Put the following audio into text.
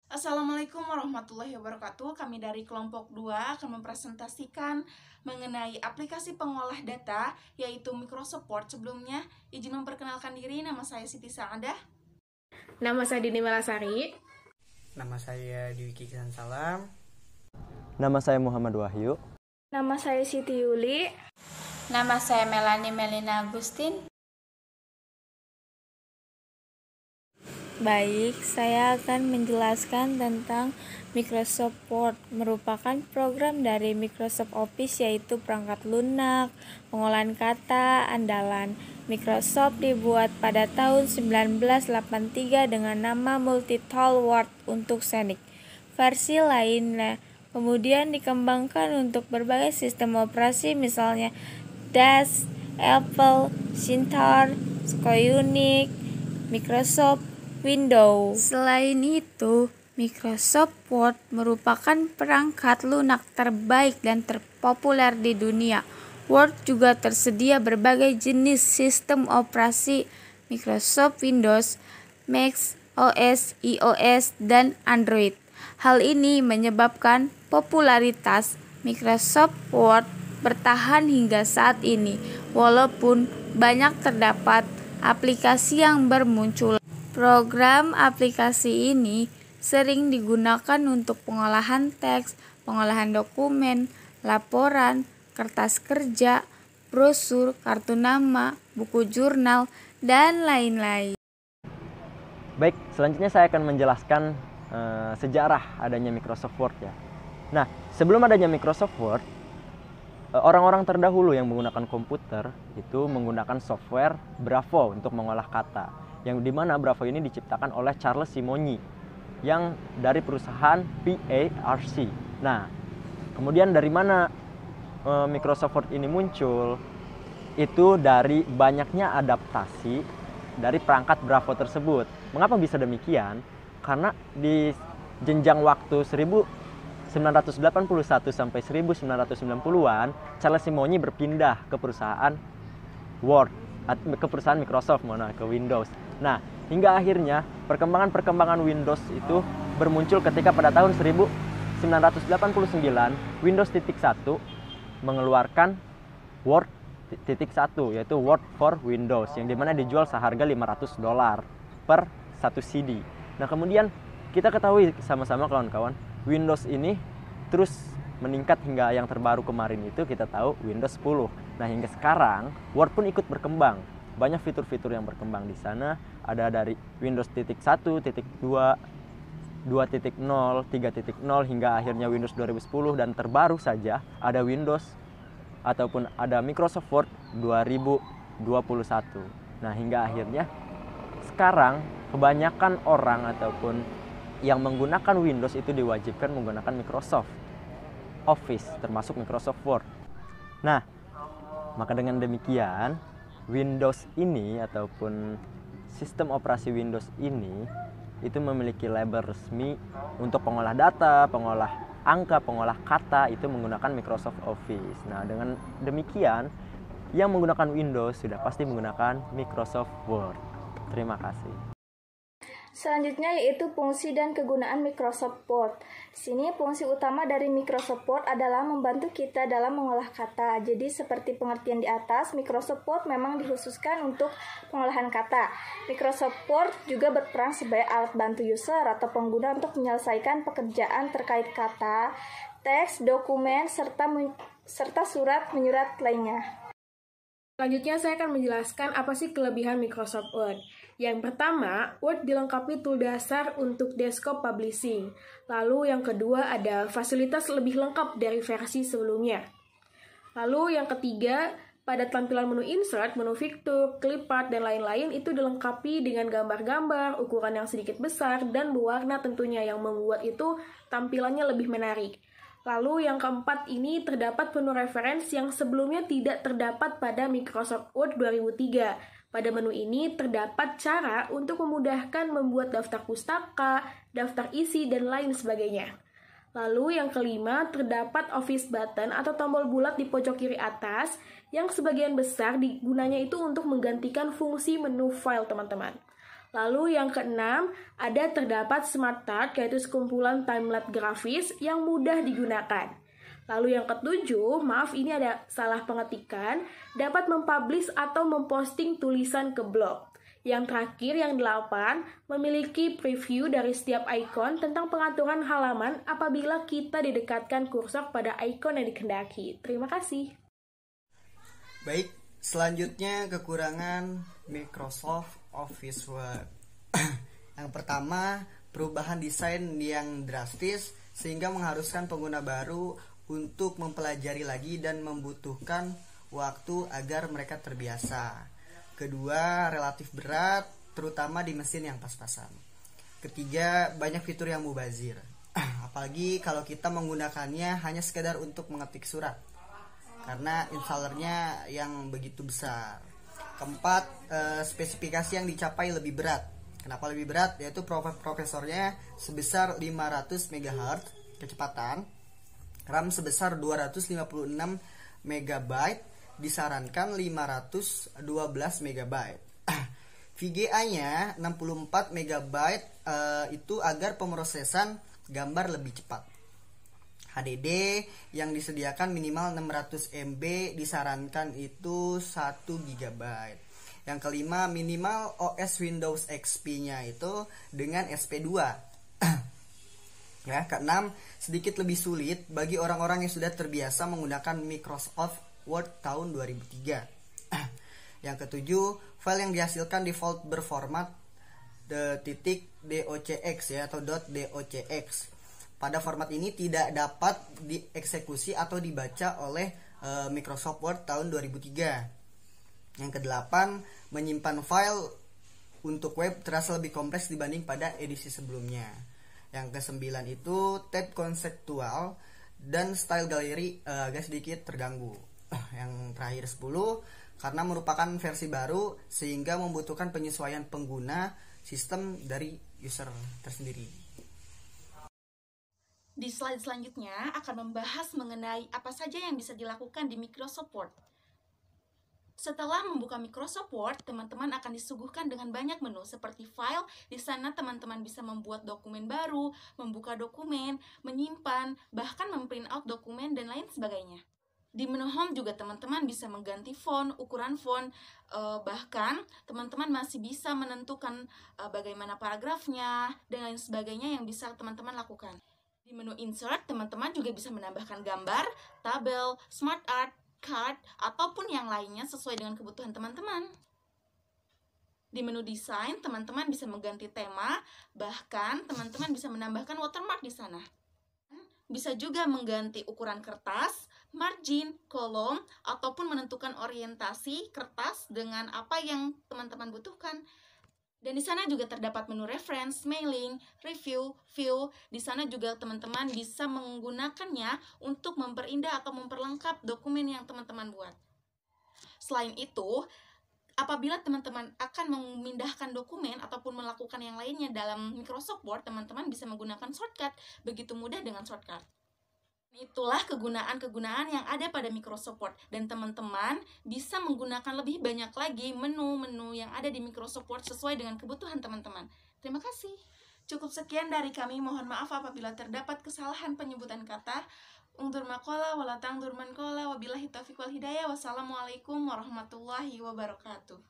Assalamualaikum warahmatullahi wabarakatuh. Kami dari kelompok 2 akan mempresentasikan mengenai aplikasi pengolah data yaitu Microsoft Word. Sebelumnya, izin memperkenalkan diri, nama saya Siti Saadah. Nama saya Dini Melasari. Nama saya Dwi Kisan Salam. Nama saya Muhammad Wahyu. Nama saya Siti Yuli. Nama saya Melani Melina Agustin. Baik, saya akan menjelaskan tentang Microsoft Word. Merupakan program dari Microsoft Office, yaitu perangkat lunak, pengolahan kata, andalan. Microsoft dibuat pada tahun 1983 dengan nama Multitool Word untuk Scenic. Versi lainnya kemudian dikembangkan untuk berbagai sistem operasi, misalnya DOS, Apple, Cintar, Unix, Microsoft Windows. Selain itu, Microsoft Word merupakan perangkat lunak terbaik dan terpopuler di dunia. Word juga tersedia berbagai jenis sistem operasi Microsoft Windows, Mac OS, iOS, dan Android. Hal ini menyebabkan popularitas Microsoft Word bertahan hingga saat ini, walaupun banyak terdapat aplikasi yang bermunculan. Program aplikasi ini sering digunakan untuk pengolahan teks, pengolahan dokumen, laporan, kertas kerja, brosur, kartu nama, buku jurnal, dan lain-lain. Baik, selanjutnya saya akan menjelaskan sejarah adanya Microsoft Word ya. Nah, sebelum adanya Microsoft Word, orang-orang terdahulu yang menggunakan komputer itu menggunakan software Bravo untuk mengolah kata. Yang dimana Bravo ini diciptakan oleh Charles Simonyi yang dari perusahaan PARC. Nah, kemudian dari mana Microsoft Word ini muncul? Itu dari banyaknya adaptasi dari perangkat Bravo tersebut. Mengapa bisa demikian? Karena di jenjang waktu 1981 sampai 1990-an, Charles Simonyi berpindah ke perusahaan Microsoft, ke Windows. Nah, hingga akhirnya perkembangan Windows itu bermuncul ketika pada tahun 1989 Windows 1 mengeluarkan Word 1, yaitu Word for Windows, yang dimana dijual seharga $500 per satu CD. Nah, kemudian kita ketahui sama-sama kawan-kawan, Windows ini terus meningkat hingga yang terbaru kemarin itu kita tahu Windows 10. Nah, hingga sekarang Word pun ikut berkembang. Banyak fitur-fitur yang berkembang di sana. Ada dari Windows 1, 2, 2.0, 3.0 hingga akhirnya Windows 2010, dan terbaru saja ada Windows ataupun ada Microsoft Word 2021. Nah, hingga akhirnya sekarang kebanyakan orang ataupun yang menggunakan Windows itu diwajibkan menggunakan Microsoft Office, termasuk Microsoft Word. Nah, maka dengan demikian Windows ini ataupun sistem operasi Windows ini itu memiliki label resmi untuk pengolah data, pengolah angka, pengolah kata, itu menggunakan Microsoft Office. Nah, dengan demikian yang menggunakan Windows sudah pasti menggunakan Microsoft Word. Terima kasih. Selanjutnya yaitu fungsi dan kegunaan Microsoft Word. Di sini fungsi utama dari Microsoft Word adalah membantu kita dalam mengolah kata. Jadi seperti pengertian di atas, Microsoft Word memang dikhususkan untuk pengolahan kata. Microsoft Word juga berperan sebagai alat bantu user atau pengguna untuk menyelesaikan pekerjaan terkait kata, teks, dokumen, serta surat menyurat lainnya. Selanjutnya saya akan menjelaskan apa sih kelebihan Microsoft Word. Yang pertama, Word dilengkapi tool dasar untuk desktop publishing. Lalu yang kedua ada fasilitas lebih lengkap dari versi sebelumnya. Lalu yang ketiga, pada tampilan menu insert, menu fitur, clipart, dan lain-lain itu dilengkapi dengan gambar-gambar, ukuran yang sedikit besar, dan berwarna tentunya yang membuat itu tampilannya lebih menarik. Lalu yang keempat ini terdapat penuh referensi yang sebelumnya tidak terdapat pada Microsoft Word 2003. Pada menu ini terdapat cara untuk memudahkan membuat daftar pustaka, daftar isi, dan lain sebagainya. Lalu yang kelima, terdapat Office button atau tombol bulat di pojok kiri atas yang sebagian besar digunanya itu untuk menggantikan fungsi menu file, teman-teman. Lalu yang keenam, ada terdapat smart tag, yaitu sekumpulan timelapse grafis yang mudah digunakan. Lalu yang ketujuh, maaf ini ada salah pengetikan, dapat mempublish atau memposting tulisan ke blog. Yang terakhir, yang 8, memiliki preview dari setiap ikon tentang pengaturan halaman apabila kita didekatkan kursor pada ikon yang dikehendaki. Terima kasih. Baik, selanjutnya kekurangan Microsoft Office Word. Yang pertama, perubahan desain yang drastis sehingga mengharuskan pengguna baru untuk mempelajari lagi dan membutuhkan waktu agar mereka terbiasa. Kedua, relatif berat, terutama di mesin yang pas-pasan. Ketiga, banyak fitur yang mubazir. Apalagi kalau kita menggunakannya hanya sekedar untuk mengetik surat, karena installernya yang begitu besar. Keempat, spesifikasi yang dicapai lebih berat. Kenapa lebih berat? Yaitu prosesornya sebesar 500 MHz kecepatan, RAM sebesar 256 MB, disarankan 512 MB. VGA-nya 64 MB itu agar pemrosesan gambar lebih cepat. HDD yang disediakan minimal 600 MB, disarankan itu 1 GB. Yang kelima, minimal OS Windows XP-nya itu dengan SP2. Ya, keenam, sedikit lebih sulit bagi orang-orang yang sudah terbiasa menggunakan Microsoft Word tahun 2003. Yang ketujuh, file yang dihasilkan default berformat .docx ya atau .docx. Pada format ini tidak dapat dieksekusi atau dibaca oleh Microsoft Word tahun 2003. Yang kedelapan, menyimpan file untuk web terasa lebih kompleks dibanding pada edisi sebelumnya. Yang kesembilan itu tab konseptual dan style gallery agak sedikit terganggu. Yang terakhir 10, karena merupakan versi baru sehingga membutuhkan penyesuaian pengguna sistem dari user tersendiri. Di slide selanjutnya akan membahas mengenai apa saja yang bisa dilakukan di Microsoft Word. Setelah membuka Microsoft Word, teman-teman akan disuguhkan dengan banyak menu seperti file. Di sana teman-teman bisa membuat dokumen baru, membuka dokumen, menyimpan, bahkan memprint out dokumen dan lain sebagainya. Di menu home juga teman-teman bisa mengganti font, ukuran font, bahkan teman-teman masih bisa menentukan bagaimana paragrafnya dan lain sebagainya yang bisa teman-teman lakukan. Di menu insert, teman-teman juga bisa menambahkan gambar, tabel, smart art, card, ataupun yang lainnya sesuai dengan kebutuhan teman-teman. Di menu desain, teman-teman bisa mengganti tema, bahkan teman-teman bisa menambahkan watermark di sana. Bisa juga mengganti ukuran kertas, margin, kolom, ataupun menentukan orientasi kertas dengan apa yang teman-teman butuhkan. Dan di sana juga terdapat menu reference, mailing, review, view. Di sana juga teman-teman bisa menggunakannya untuk memperindah atau memperlengkap dokumen yang teman-teman buat. Selain itu, apabila teman-teman akan memindahkan dokumen ataupun melakukan yang lainnya dalam Microsoft Word, teman-teman bisa menggunakan shortcut. Begitu mudah dengan shortcut. Itulah kegunaan-kegunaan yang ada pada Microsoft Word, dan teman-teman bisa menggunakan lebih banyak lagi menu-menu yang ada di Microsoft Word sesuai dengan kebutuhan teman-teman. Terima kasih. Cukup sekian dari kami. Mohon maaf apabila terdapat kesalahan penyebutan kata. Ungdur makola walatang durman kola wabillahi taufiq wal hidayah. Wassalamualaikum warahmatullahi wabarakatuh.